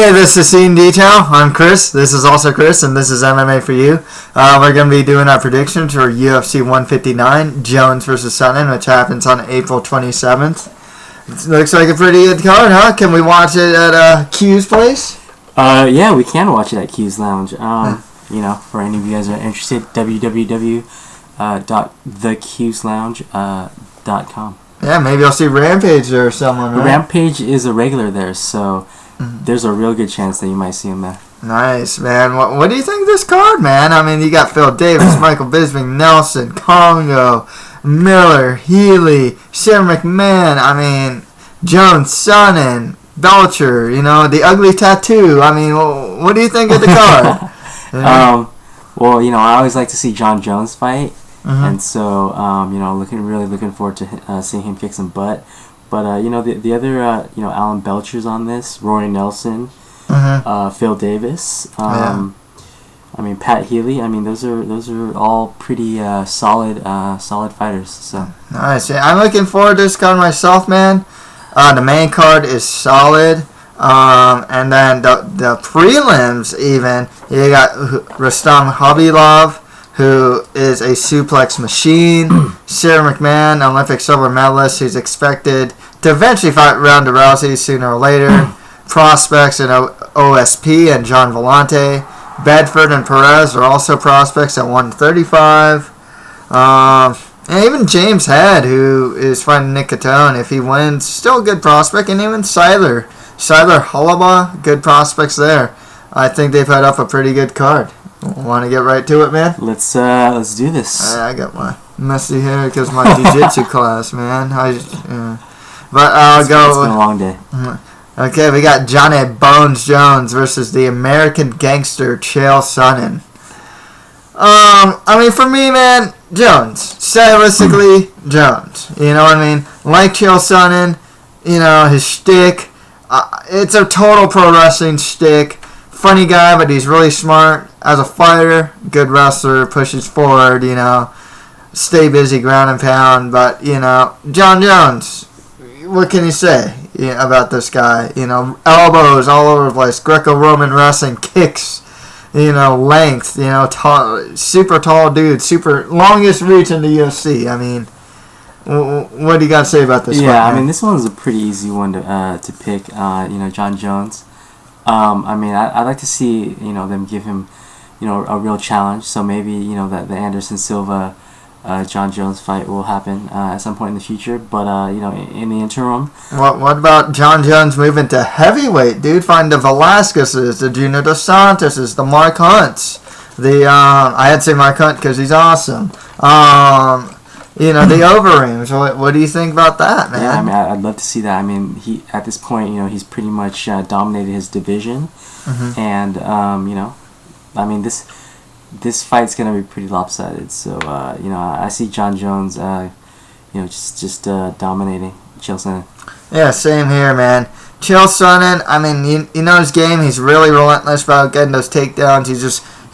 Hey, this is Scene Detail. I'm Chris. This is also Chris, and this is MMA for you. We're going to be doing our predictions for UFC 159, Jones versus Sonnen, which happens on April 27th. It looks like a pretty good card, huh? Can we watch it at Q's place? Yeah, we can watch it at Q's Lounge. You know, for any of you guys that are interested, www.theqslounge.com. Yeah, maybe I'll see Rampage or someone, right? Rampage is a regular there, so there's a real good chance that you might see him there. Nice, man. What do you think of this card, man? I mean, you got Phil Davis, Michael Bisping, Nelson, Kongo, Miller, Healy, Sara McMann. I mean, Jones, Sonnen, Belcher. You know, the ugly tattoo. I mean, what do you think of the card? Well, you know, I always like to see Jon Jones fight, and so you know, really looking forward to seeing him kick some butt. But you know, the other you know, Alan Belcher's on this, Rory Nelson, Phil Davis. I mean, Pat Healy. I mean, those are all pretty solid fighters. So nice. Yeah, I'm looking forward to this card myself, man. The main card is solid. And then the prelims, even, you got Rustam Khabilov, who is a suplex machine. Sara McMann, Olympic silver medalist, who's expected to eventually fight Ronda Rousey sooner or later. Prospects in OSP and John Villante. Bedford and Preux are also prospects at 135. And even James Head, who is fighting Nick Catone, if he wins, still a good prospect. And even Siler, Holobaugh, good prospects there. I think they've had up a pretty good card. Want to get right to it, man? Let's do this. I got my messy hair because my jiu-jitsu class, man. But I'll go. It's been a long day. Okay, we got Johnny Bones Jones versus the American gangster Chael Sonnen. I mean, for me, man, Jones. Stylistically, Jones. You know what I mean? Like Chael Sonnen, you know, his shtick. It's a total pro wrestling shtick. Funny guy, but he's really smart as a fighter. Good wrestler, pushes forward, you know. Stay busy, ground and pound. But, you know, Jon Jones, what can you say about this guy? You know, elbows all over the place. Greco-Roman wrestling, kicks, you know, length, you know, super tall dude, super longest reach in the UFC. I mean, what do you got to say about this one? Yeah, I mean, this one's a pretty easy one to pick. You know, Jon Jones. I mean, I'd like to see, you know, them give him, you know, a real challenge. So maybe, you know, that the Anderson Silva, Jon Jones fight will happen at some point in the future. But you know, in the interim, what about Jon Jones moving to heavyweight, dude? Find the Velasquez's, the Junior Dos Santos's, the Mark Hunts, the I had to say Mark Hunt because he's awesome. You know, the Overeems. What do you think about that, man? Yeah, I mean, I'd love to see that. I mean, he at this point, you know, he's pretty much dominated his division, and you know, I mean, this fight's gonna be pretty lopsided. So you know, I see Jon Jones, you know, just dominating Chael Sonnen. Yeah, same here, man. Chael Sonnen, I mean, you know his game. He's really relentless about getting those takedowns. He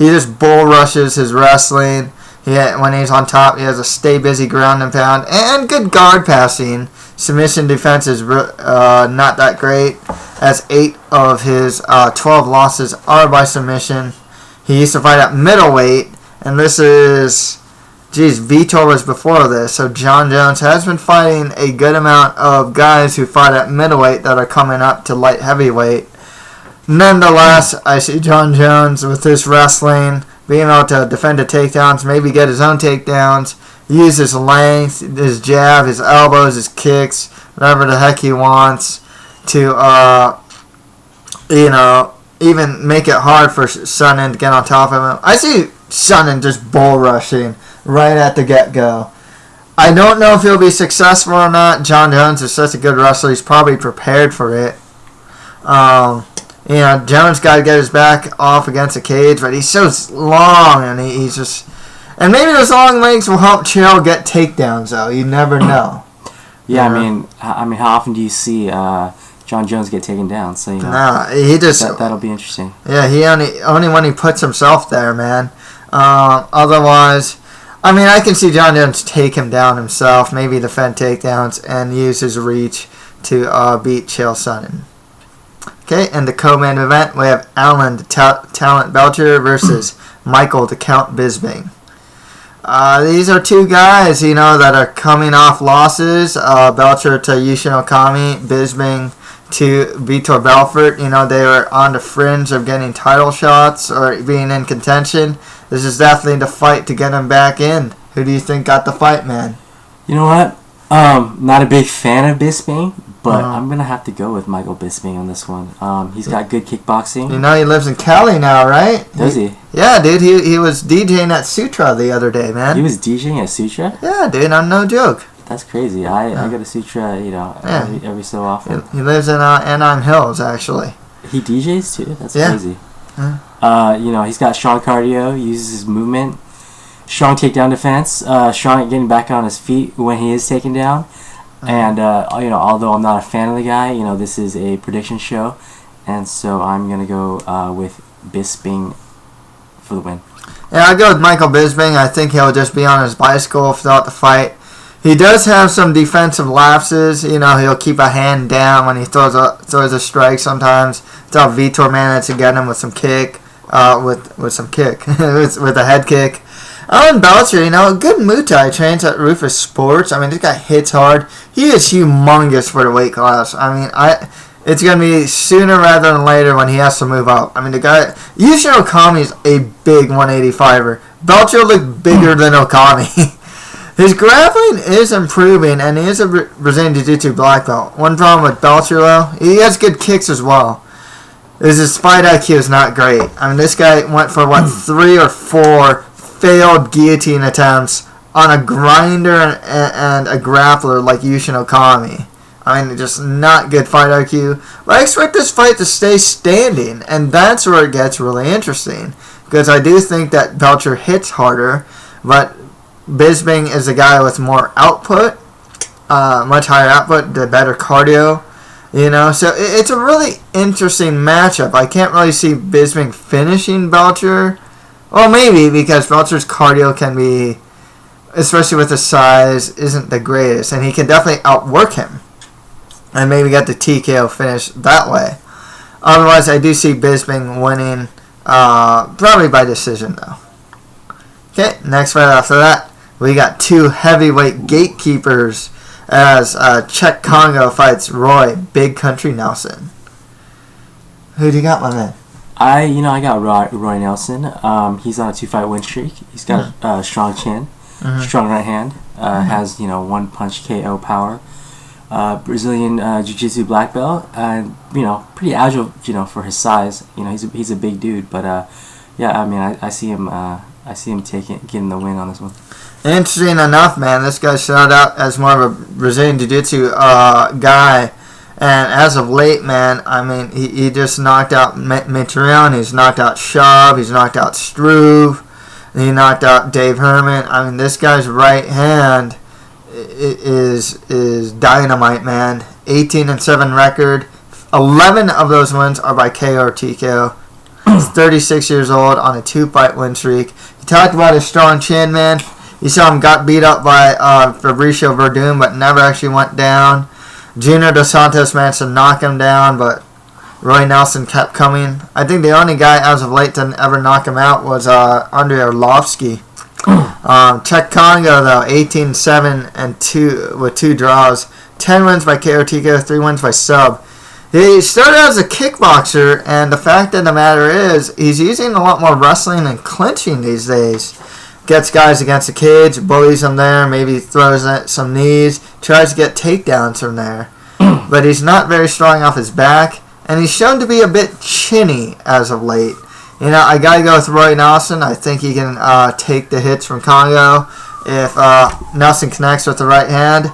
just bull rushes his wrestling. When he's on top, he has a stay busy ground and pound and good guard passing. Submission defense is not that great, as 8 of his 12 losses are by submission. He used to fight at middleweight, and this is, Vitor was before this, so Jon Jones has been fighting a good amount of guys who fight at middleweight that are coming up to light heavyweight. Nonetheless, I see Jon Jones with his wrestling, being able to defend the takedowns, maybe get his own takedowns, use his length, his jab, his elbows, his kicks, whatever the heck he wants to, you know, even make it hard for Sonnen to get on top of him. I see Sonnen just bull rushing right at the get-go. I don't know if he'll be successful or not. Jon Jones is such a good wrestler. He's probably prepared for it. You know, Jones got to get his back off against the cage, but he's so long, and he's just... And maybe those long legs will help Chael get takedowns, though. You never know. Yeah, I mean, how often do you see Jon Jones get taken down? So, you know, he just... That'll be interesting. Yeah, he only when he puts himself there, man. Otherwise... I mean, I can see Jon Jones take him down himself, maybe defend takedowns, and use his reach to beat Chael Sonnen. Okay, and the co-main event, we have Alan the Talent Belcher versus Michael the Count Bisping. These are two guys, that are coming off losses. Belcher to Yushin Okami, Bisping to Vitor Belfort. They were on the fringe of getting title shots or being in contention. This is definitely the fight to get them back in. Who do you think got the fight, man? You know what? Not a big fan of Bisping, but I'm going to have to go with Michael Bisping on this one. He's got good kickboxing. He lives in Cali now, right? Does he? Yeah, dude. He was DJing at Sutra the other day, man. He was DJing at Sutra? Yeah, dude. I'm no joke. That's crazy. I go to Sutra, every so often. He lives in Anaheim Hills, actually. He DJs too? That's crazy. Yeah. He's got strong cardio, uses his movement. Strong takedown defense. Strong at getting back on his feet when he is taken down. And, although I'm not a fan of the guy, this is a prediction show. And so I'm going to go with Bisping for the win. Yeah, I'll go with Michael Bisping. I think he'll just be on his bicycle throughout the fight. He does have some defensive lapses. He'll keep a hand down when he throws a strike sometimes. It's how Vitor managed to get him with some kick, with some kick, with a head kick. Alan Belcher, good Muay Thai, trains at Rufus Sports. This guy hits hard. He is humongous for the weight class. It's going to be sooner rather than later when he has to move up. The guy, Yushin Okami is a big 185er. Belcher looked bigger than Okami. His grappling is improving, and he is a Brazilian Jiu-Jitsu black belt. One problem with Belcher, though, he has good kicks as well. His fight IQ is not great. This guy went for, 3 or 4 failed guillotine attempts on a grinder and a grappler like Yushin Okami. Just not good fight IQ. But I expect this fight to stay standing, and that's where it gets really interesting. Because I do think that Belcher hits harder, but Bisping is a guy with more output, much higher output, the better cardio. So it's a really interesting matchup. I can't really see Bisping finishing Belcher. Well, maybe, because Belcher's cardio can be, especially with his size, isn't the greatest. And he can definitely outwork him. And maybe get the TKO finish that way. Otherwise, I do see Bisping winning, probably by decision, though. Okay, next fight after that, we got two heavyweight gatekeepers as Cheick Kongo fights Roy Big Country Nelson. Who do you got, my man? I got Roy Nelson. He's on a 2-fight win streak. He's got a strong chin, strong right hand. Has one punch KO power. Brazilian Jiu-Jitsu black belt, and pretty agile. For his size. He's a big dude. But I see him. I see him getting the win on this one. Interesting enough, man. This guy started out as more of a Brazilian Jiu-Jitsu guy. And as of late, man, he just knocked out Mitrione, he's knocked out Schaub, he's knocked out Struve, he knocked out Dave Herman. This guy's right hand is dynamite, man. 18-7 record. 11 of those wins are by KO or TKO. He's 36 years old on a 2-fight win streak. He talked about his strong chin, man. You saw him got beat up by Fabricio Verdun, but never actually went down. Junior Dos Santos managed to knock him down, but Roy Nelson kept coming. I think the only guy as of late to ever knock him out was Andrei Arlovsky. Cheick Kongo, though, 18-7 and 2 with 2 draws. 10 wins by KO TKO, 3 wins by sub. He started as a kickboxer, and the fact of the matter is he's using a lot more wrestling and clinching these days. Gets guys against the cage, bullies them there, maybe throws some knees, tries to get takedowns from there. But he's not very strong off his back, and he's shown to be a bit chinny as of late. I got to go with Roy Nelson. I think he can take the hits from Kongo. If Nelson connects with the right hand,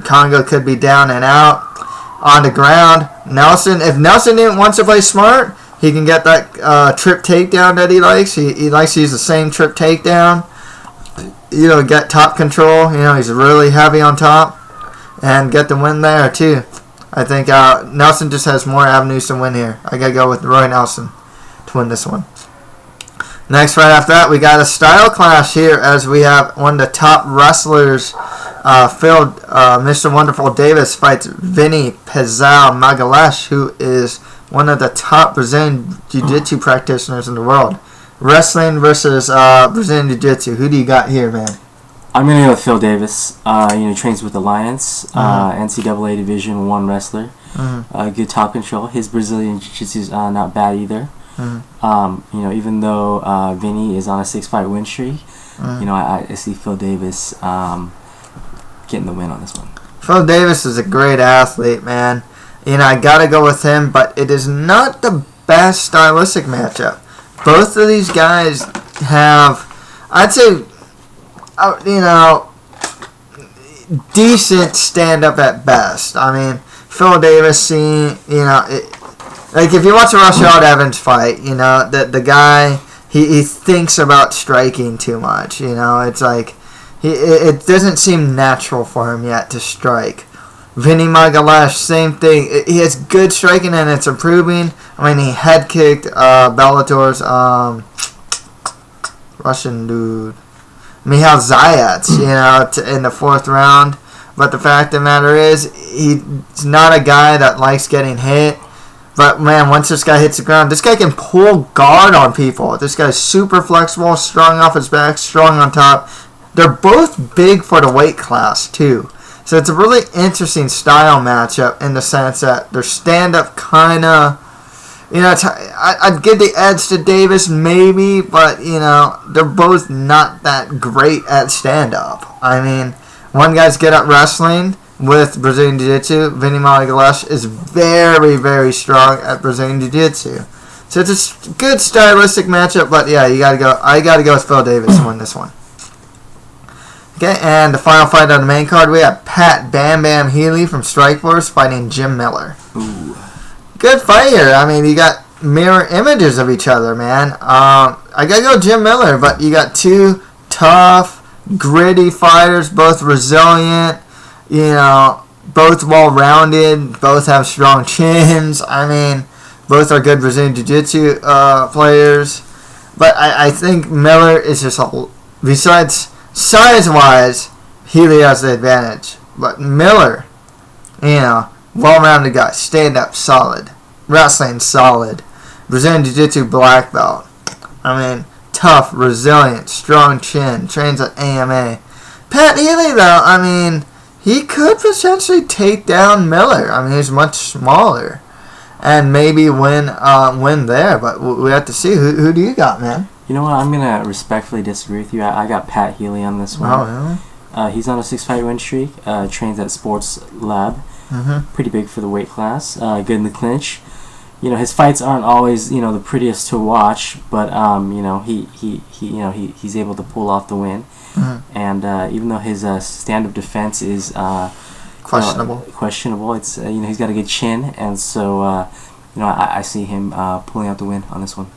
Kongo could be down and out. On the ground, if Nelson wants to play smart, he can get that trip takedown that he likes. He likes to use the same trip takedown. Get top control. He's really heavy on top. And get the win there, too. I think Nelson just has more avenues to win here. I got to go with Roy Nelson to win this one. Next, right after that, we got a style clash here as we have one of the top wrestlers Mr. Wonderful Davis fights Vinny Magalhaes, who is one of the top Brazilian Jiu-Jitsu practitioners in the world. Wrestling versus Brazilian Jiu-Jitsu. Who do you got here, man? I'm going to go with Phil Davis. He trains with Alliance, NCAA Division 1 wrestler. Good top control. His Brazilian Jiu-Jitsu is not bad either. Even though Vinny is on a 6-fight win streak, I see Phil Davis getting the win on this one. Phil Davis is a great athlete, man. I got to go with him, but it is not the best stylistic matchup. Both of these guys have, I'd say, decent stand-up at best. I mean, Phil Davis, like if you watch a Rashad Evans fight, the guy, he thinks about striking too much. It's like, it doesn't seem natural for him yet to strike. Vinny Magalhaes, same thing. He has good striking and it's improving. I mean, he head kicked Bellator's Russian dude, Michal Zayats, in the 4th round. But the fact of the matter is, he's not a guy that likes getting hit. But, man, once this guy hits the ground, this guy can pull guard on people. This guy's super flexible, strong off his back, strong on top. They're both big for the weight class, too. So it's a really interesting style matchup in the sense that their stand-up kind of, I'd give the edge to Davis maybe, but, they're both not that great at stand-up. I mean, one guy's good at wrestling with Brazilian Jiu-Jitsu. Vinny Magalhaes is very, very strong at Brazilian Jiu-Jitsu. So it's a good stylistic matchup, but yeah, I gotta go with Phil Davis to win this one. Okay, and the final fight on the main card, we have Pat Bam Bam Healy from Strikeforce fighting Jim Miller. Ooh. Good fight here. I mean, you got mirror images of each other, man. I gotta go Jim Miller, but you got two tough, gritty fighters, both resilient, both well-rounded, both have strong chins. I mean, both are good Brazilian Jiu-Jitsu players. But I think Miller is just, besides size-wise, Healy has the advantage. But Miller, well-rounded guy, stand-up solid, wrestling solid, Brazilian Jiu-Jitsu black belt. I mean, tough, resilient, strong chin, trains at AMA. Pat Healy, though, I mean, he could potentially take down Miller. I mean, he's much smaller, and maybe win there. But we have to see. Who do you got, man? You know what? I'm gonna respectfully disagree with you. I got Pat Healy on this one. Oh, really? He's on a 6-fight win streak. Trains at Sports Lab. Pretty big for the weight class. Good in the clinch. His fights aren't always the prettiest to watch, but he's able to pull off the win. And even though his stand-up defense is questionable, it's he's got a good chin, and so I see him pulling out the win on this one.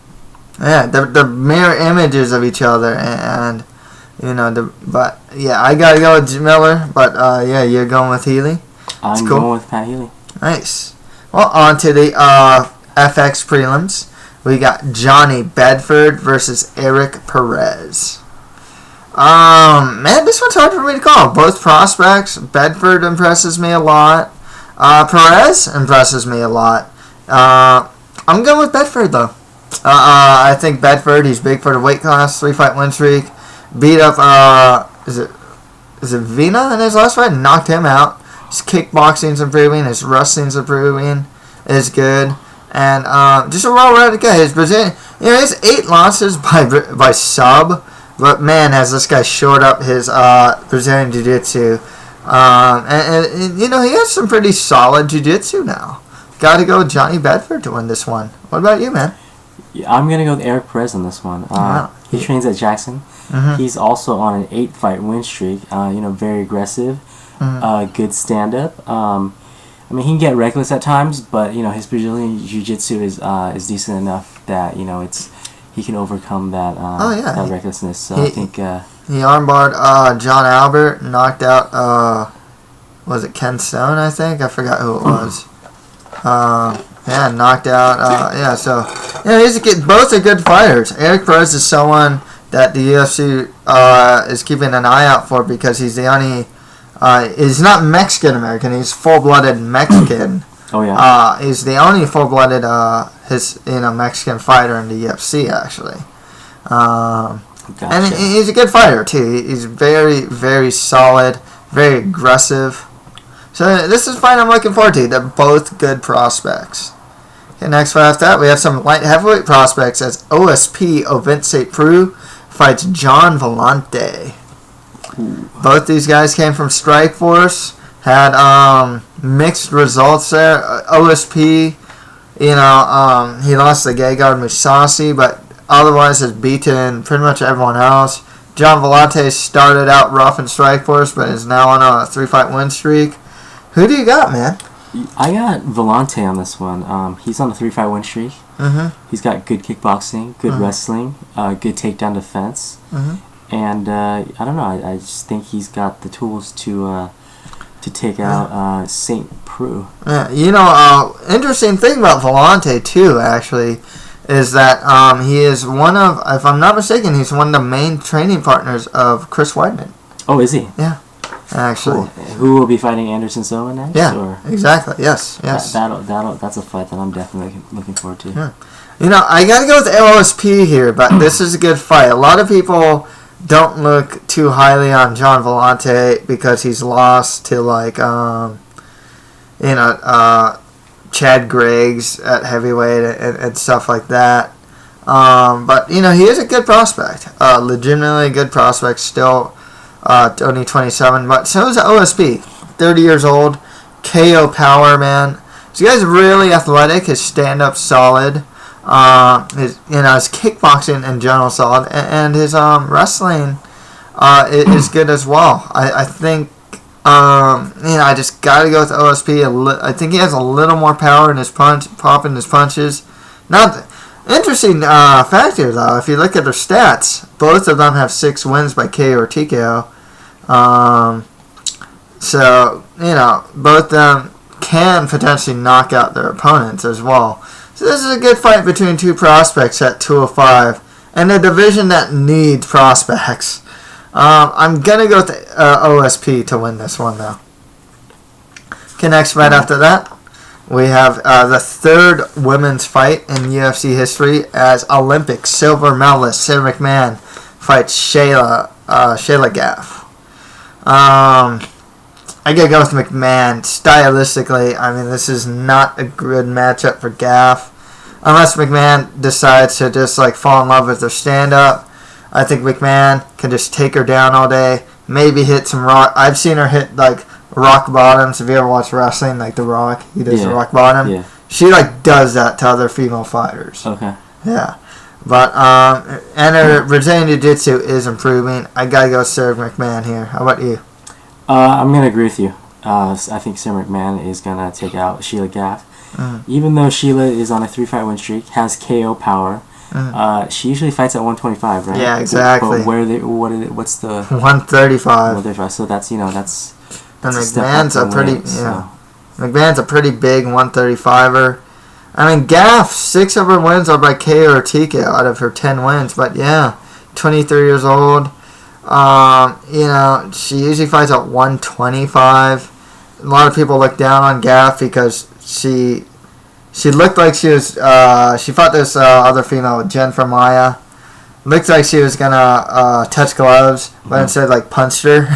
Yeah, they're mirror images of each other, and but yeah, I gotta go with Miller, but yeah, you're going with Healy. I'm going with Pat Healy. Nice. Well, on to the FX prelims. We got Johnny Bedford versus Eric Perez. Man, this one's hard for me to call. Both prospects. Bedford impresses me a lot. Perez impresses me a lot. I'm going with Bedford, though. I think Bedford, he's big for the weight class, 3-fight win streak. Beat up, is it Vina in his last fight? Knocked him out. His kickboxing's improving. His wrestling's improving. Is good. And just a well-rounded guy. His Brazilian, he has 8 losses by sub. But man, has this guy shored up his Brazilian Jiu-Jitsu. And he has some pretty solid Jiu-Jitsu now. Got to go with Johnny Bedford to win this one. What about you, man? Yeah, I'm going to go with Eric Perez on this one. He trains at Jackson. He's also on an 8-fight win streak. Very aggressive. Good stand-up. I mean, he can get reckless at times, but his Brazilian Jiu-Jitsu is decent enough that he can overcome that that recklessness. So I think he armbarred John Albert, knocked out was it Ken Stone? I think I forgot who it was. Knocked out. So both are good fighters. Eric Perez is someone that the UFC is keeping an eye out for because he's the only He's not Mexican American. He's full-blooded Mexican. Oh yeah. He's the only full-blooded Mexican fighter in the UFC actually. Gotcha. And he's a good fighter too. He's very, very solid, very aggressive. So this is a fight I'm looking forward to. They're both good prospects. Okay, next fight after that, we have some light heavyweight prospects as OSP Ovince Preux fights Jon Villante. Both these guys came from Strikeforce, had mixed results there. OSP, he lost to Gegard Mousasi, but otherwise has beaten pretty much everyone else. Jon Villante started out rough in Strikeforce, but is now on a 3-fight win streak. Who do you got, man? I got Villante on this one. He's on a 3-fight win streak. Mm-hmm. He's got good kickboxing, good wrestling, good takedown defense, and I don't know. I just think he's got the tools to take out St. Preux. Yeah, interesting thing about Villante too, actually, is that he is one of, if I'm not mistaken, he's one of the main training partners of Chris Weidman. Oh, is he? Yeah. Actually, cool. Who will be fighting Anderson Silva next? Yeah, exactly. Yes. That's a fight that I'm definitely looking forward to. Yeah. I gotta go with OSP here, but this is a good fight. A lot of people don't look too highly on Jon Villante because he's lost to Chad Griggs at heavyweight and stuff like that. But he is a good prospect, legitimately good prospect still. Only 27, but so is OSP. 30 years old, KO power, man. This guy's really athletic. His stand-up solid. His kickboxing in general solid, and his wrestling is good as well. I think I just gotta go with OSP. I think he has a little more power in his popping his punches. Not interesting fact here, though, if you look at their stats, both of them have 6 wins by KO or TKO. So, both of them can potentially knock out their opponents as well. So this is a good fight between two prospects at 205, and a division that needs prospects. I'm going to go with OSP to win this one, though. Okay, next fight after that. We have the third women's fight in UFC history as Olympic silver medalist Sara McMann fights Sheila Gaff. I gotta go with McMann. Stylistically, this is not a good matchup for Gaff. Unless McMann decides to just fall in love with her stand-up. I think McMann can just take her down all day. Maybe hit some rock. I've seen her hit rock bottoms. Have you ever watched wrestling, The Rock? He does the rock bottom. Yeah. She does that to other female fighters. Okay. Yeah. But and her Brazilian Jiu-Jitsu is improving. I gotta go Sara McMann here. How about you? I'm gonna agree with you. I think Sara McMann is gonna take out Sheila Gaff. Even though Sheila is on a 3-fight win streak, has KO power. She usually fights at 125, right? Yeah, exactly. But what's the 135? 135. So that's and McMahon's McMahon's a pretty big 135er. Gaff, 6 of her wins are by KO or TKO out of her 10 wins. But yeah, 23 years old. She usually fights at 125. A lot of people look down on Gaff because she looked like she was. She fought this other female, Jennifer Maya. Looked like she was gonna touch gloves, but instead punched her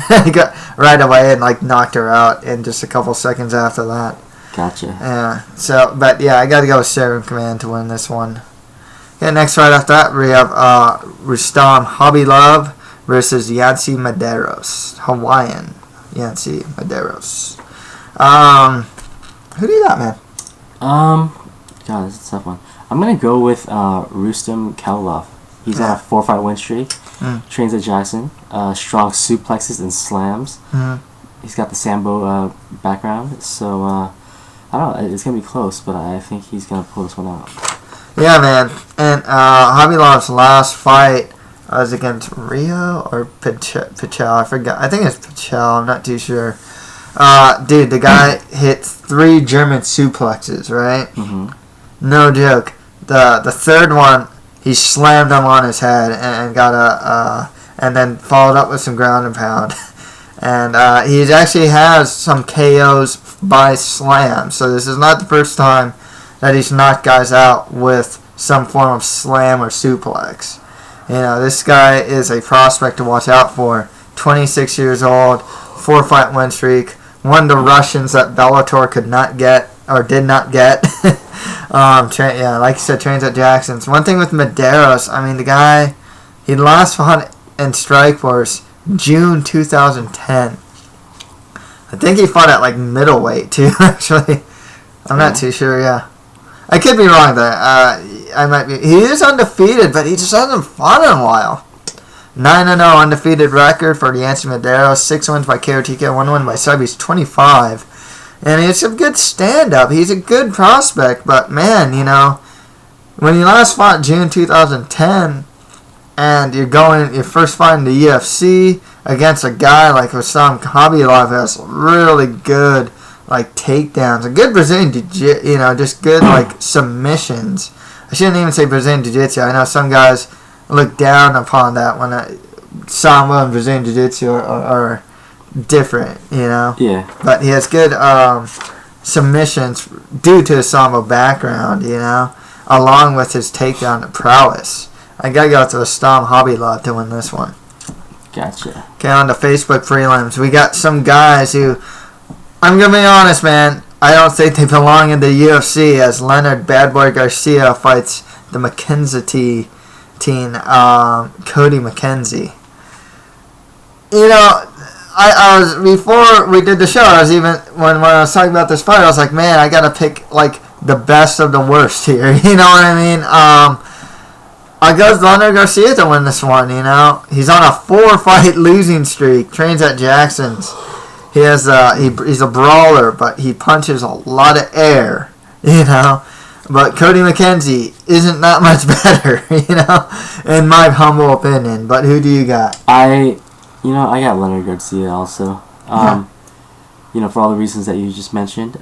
right away and knocked her out in just a couple seconds after that. Gotcha. Yeah. So, but yeah, I gotta go with Sara McMann to win this one. Okay, next fight after that we have Rustam Khabilov versus Yancy Medeiros, Hawaiian Yancy Medeiros. Who do you got, man? God, this is a tough one. I'm gonna go with Rustam Khabilov. He's on a 4-fight win streak. Trains at Jackson. Strong suplexes and slams. He's got the Sambo background, so I don't know. It's gonna be close, but I think he's gonna pull this one out. Yeah, man. And Khabilov's last fight was against Rio or Pichel. I forgot. I think it's Pichel. I'm not too sure. Dude, the guy hit 3 German suplexes, right? No joke. The third one, he slammed him on his head and got and then followed up with some ground and pound. And he actually has some KOs by slam. So this is not the first time that he's knocked guys out with some form of slam or suplex. This guy is a prospect to watch out for. 26 years old, 4-fight win streak. One of the Russians that Bellator could not get, or did not get. Like you said, trains at Jackson's. One thing with Medeiros, the guy, he last fought in Strikeforce June 2010. I think he fought at middleweight too, actually. I'm not too sure, yeah. I could be wrong there. I might be. He is undefeated, but he just hasn't fought in a while. 9-0 undefeated record for Yancy Medeiros. 6 wins by KO TKO, 1 win by sub. He's 25. And he's a good stand-up. He's a good prospect. But, man, when you last fought June 2010, and you're first fighting the UFC against a guy like Rustam Khabilov has really good, takedowns. A good Brazilian jiu-jitsu, just good, submissions. I shouldn't even say Brazilian jiu-jitsu. I know some guys look down upon that when Sambo and Brazilian Jiu-Jitsu are different, Yeah. But he has good submissions due to his Sambo background, along with his takedown prowess. I gotta go to Rustam Khabilov to win this one. Gotcha. Okay, on the Facebook prelims, we got some guys who, I'm gonna be honest, man, I don't think they belong in the UFC as Leonard Bad Boy Garcia fights the McKenzie team, Cody McKenzie. I was, before we did the show, I was even, when I was talking about this fight, I was like, man, I gotta pick, the best of the worst here, you know what I mean? I go with Leonard Garcia to win this one, He's on a 4-fight losing streak, trains at Jackson's. He has, he's a brawler, but he punches a lot of air, But Cody McKenzie isn't that much better, in my humble opinion. But who do you got? I got Leonard Garcia also. For all the reasons that you just mentioned.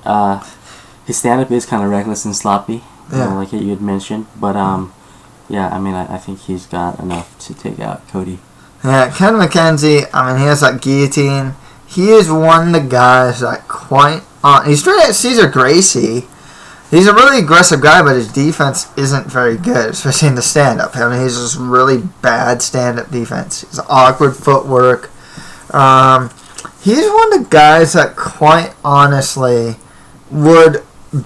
His stand-up is kind of reckless and sloppy, like you had mentioned. But, I think he's got enough to take out Cody. Yeah, Ken McKenzie, he has that guillotine. He is one of the guys that he's straight at Cesar Gracie. He's a really aggressive guy, but his defense isn't very good, especially in the stand-up. He's just really bad stand-up defense. He's awkward footwork. He's one of the guys that, quite honestly, would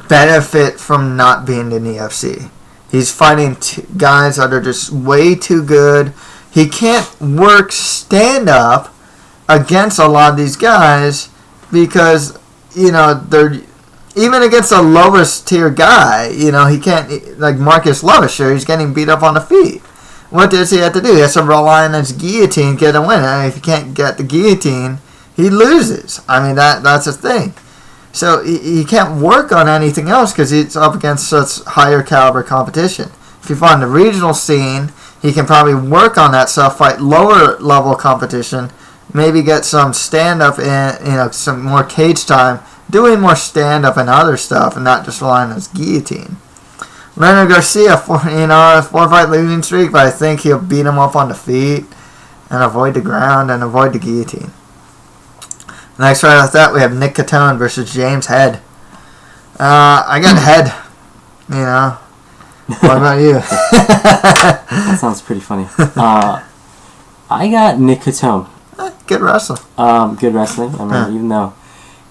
benefit from not being in the UFC. He's fighting guys that are just way too good. He can't work stand-up against a lot of these guys because, they're... Even against a lowest tier guy, he can't, like Marcus Lovisher, he's getting beat up on the feet. What does he have to do? He has to rely on his guillotine to get a win. If he can't get the guillotine, he loses. That's the thing. So he can't work on anything else because he's up against such higher caliber competition. If you find the regional scene, he can probably work on that stuff, fight lower level competition, maybe get some stand-up and, some more cage time, doing more stand-up and other stuff and not just relying on his guillotine. Leonard Garcia, 4-fight losing streak, but I think he'll beat him up on the feet and avoid the ground and avoid the guillotine. Next fight after that, we have Nick Catone versus James Head. I got Head, What about you? That sounds pretty funny. I got Nick Catone. Good wrestler. Good wrestling. Even though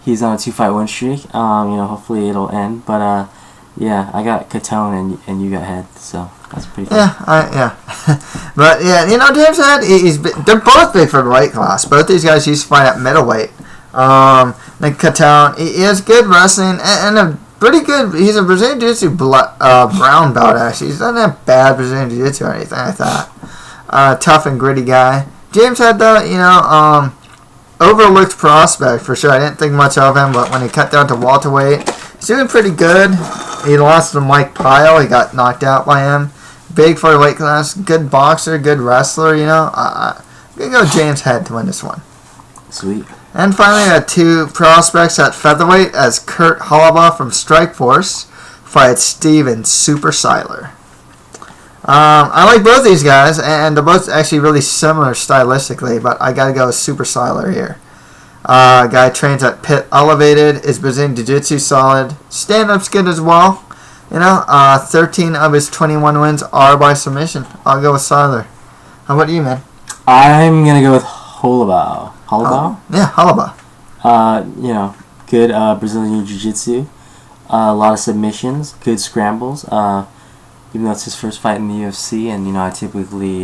he's on a 2-fight win streak, hopefully it'll end. But I got Catone and you got Head, so that's pretty funny. But James Head, they're both big for the weight class. Both these guys used to fight at middleweight. Nick Catone, he has good wrestling and a pretty good. He's a Brazilian Jiu-Jitsu brown belt. Actually, he doesn't have bad Brazilian Jiu-Jitsu or anything like that. Tough and gritty guy. James Head, though, overlooked prospect for sure. I didn't think much of him, but when he cut down to welterweight, he's doing pretty good. He lost to Mike Pyle. He got knocked out by him. Big for the weight class. Good boxer, good wrestler, I'm going to go James Head to win this one. Sweet. And finally, I had 2 prospects at featherweight as Kurt Holobaugh from Strikeforce fights Steven Super Siler. I like both these guys, and they're both actually really similar stylistically, but I gotta go with Super Siler here. Guy trains at Pit Elevated. Is Brazilian Jiu-Jitsu solid. Stand-up's good as well. 13 of his 21 wins are by submission. I'll go with Siler. How about you, man? I'm going to go with Holobaugh. Holobaugh? Yeah, Holobaugh. Good Brazilian Jiu-Jitsu. A lot of submissions. Good scrambles. Even though it's his first fight in the UFC, and, I typically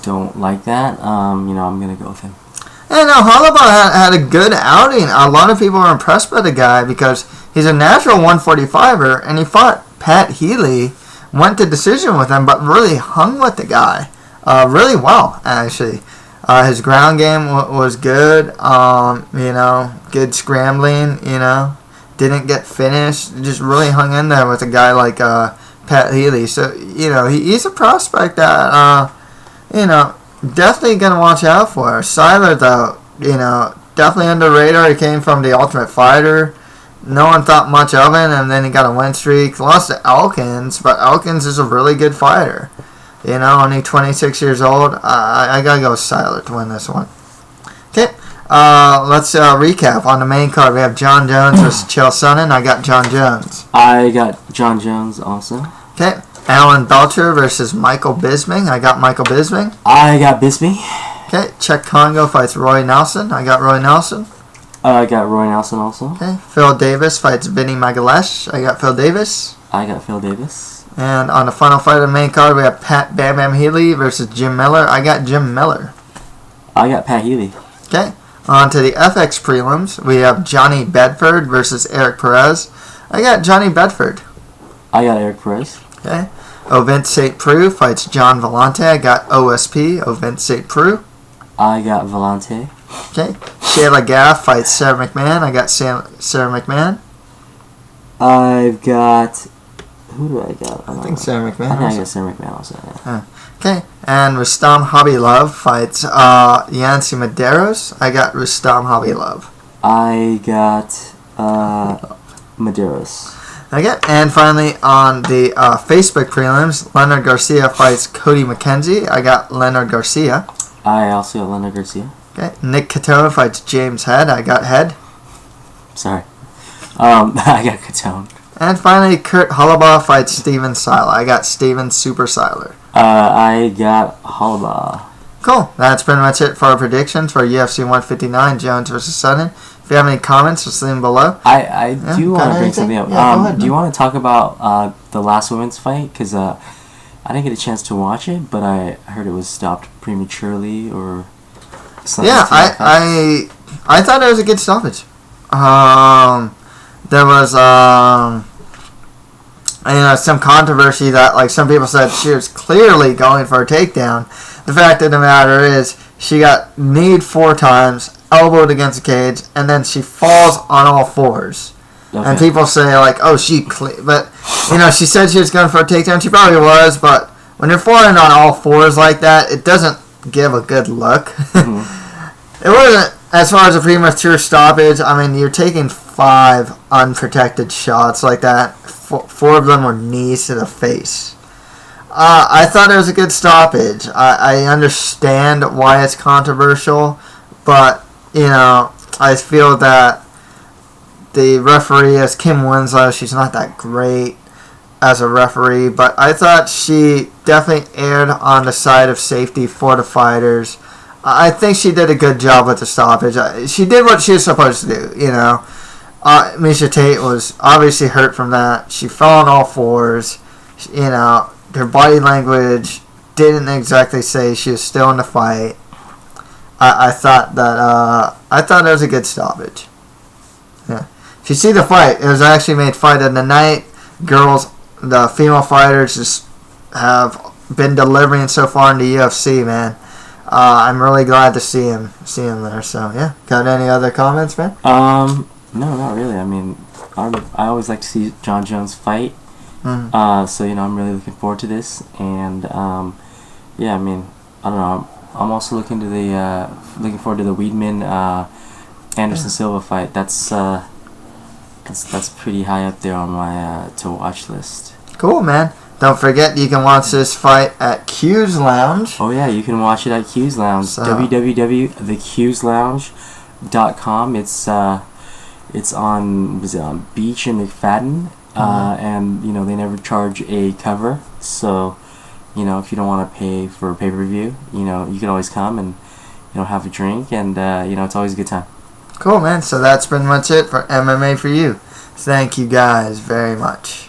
don't like that, I'm going to go with him. And Holobaugh had a good outing. A lot of people were impressed by the guy because he's a natural 145er, and he fought Pat Healy, went to decision with him, but really hung with the guy really well, actually. His ground game was good, good scrambling, didn't get finished, just really hung in there with a guy like Pat Healy. So, he's a prospect that, definitely going to watch out for. Siler, though, definitely under the radar. He came from the Ultimate Fighter. No one thought much of him, and then he got a win streak. Lost to Elkins, but Elkins is a really good fighter. Only 26 years old. I got to go with Siler to win this one. Okay, let's recap. On the main card, we have Jon Jones versus Chael Sonnen. I got Jon Jones. I got Jon Jones also. Okay. Alan Belcher versus Michael Bisping. I got Michael Bisping. I got Bisping. Okay. Cheick Kongo fights Roy Nelson. I got Roy Nelson. I got Roy Nelson also. Okay. Phil Davis fights Vinny Magalhaes. I got Phil Davis. I got Phil Davis. And on the final fight of the main card, we have Pat Bam Bam Healy versus Jim Miller. I got Jim Miller. I got Pat Healy. Okay. On to the FX prelims, we have Johnny Bedford versus Eric Perez. I got Johnny Bedford. I got Eric Perez. Okay. Ovince St. Preux fights John Villante. I got OSP, Ovince St. Preux. I got Villante. Okay. Sheila Gaff fights Sara McMann. I got Sara McMann. I've got... Who do I got? I think Sara McMann. I think I got Sara McMann also. Yeah. Okay. And Rustam Khabilov fights Yancy Medeiros. I got Rustam Khabilov. I got Medeiros. Okay, and finally on the Facebook prelims, Leonard Garcia fights Cody McKenzie. I got Leonard Garcia. I also got Leonard Garcia. Okay, Nick Catone fights James Head. I got Head. Sorry. I got Catone. And finally, Kurt Holobaugh fights Steven Siler. I got Steven Super Siler. I got Holobaugh. Cool. That's pretty much it for our predictions for UFC 159, Jones versus Sonnen. If you have any comments, just leave them below. I do want to bring something up. Yeah, go ahead, do you want to talk about the last women's fight? Because I didn't get a chance to watch it, but I heard it was stopped prematurely or something. Yeah, I thought it was a good stoppage. There was some controversy that like some people said she was clearly going for a takedown. The fact of the matter is she got kneed 4 times, elbowed against the cage, and then she falls on all 4s. Okay. And people say like, oh, but she said she was going for a takedown. She probably was, but when you're falling on all 4s like that, it doesn't give a good look. Mm-hmm. It wasn't, as far as a premature stoppage, I mean, you're taking 5 unprotected shots like that. 4 of them were knees to the face. I thought it was a good stoppage. I understand why it's controversial, but, I feel that the referee is Kim Winslow. She's not that great as a referee, but I thought she definitely erred on the side of safety for the fighters. I think she did a good job with the stoppage. She did what she was supposed to do, Miesha Tate was obviously hurt from that. She fell on all 4s. Her body language didn't exactly say she was still in the fight. I thought it was a good stoppage. Yeah. If you see the fight, it was actually made fight of the night. Girls, the female fighters just have been delivering so far in the UFC, man. I'm really glad to see him there. So yeah, got any other comments, man? No, not really. I mean, I always like to see Jon Jones fight. Mm-hmm. So I'm really looking forward to this, and yeah, I mean, I don't know. I'm also looking forward to the Weidman Anderson Silva fight. That's pretty high up there on my to watch list. Cool, man. Don't forget, you can watch this fight at Q's Lounge. Oh yeah, you can watch it at Q's Lounge. www.theqslounge MMA.com. It's on Beach and McFadden, and they never charge a cover. So, if you don't want to pay for a pay-per-view, you can always come and have a drink, and it's always a good time. Cool, man. So that's pretty much it for MMA for you. Thank you guys very much.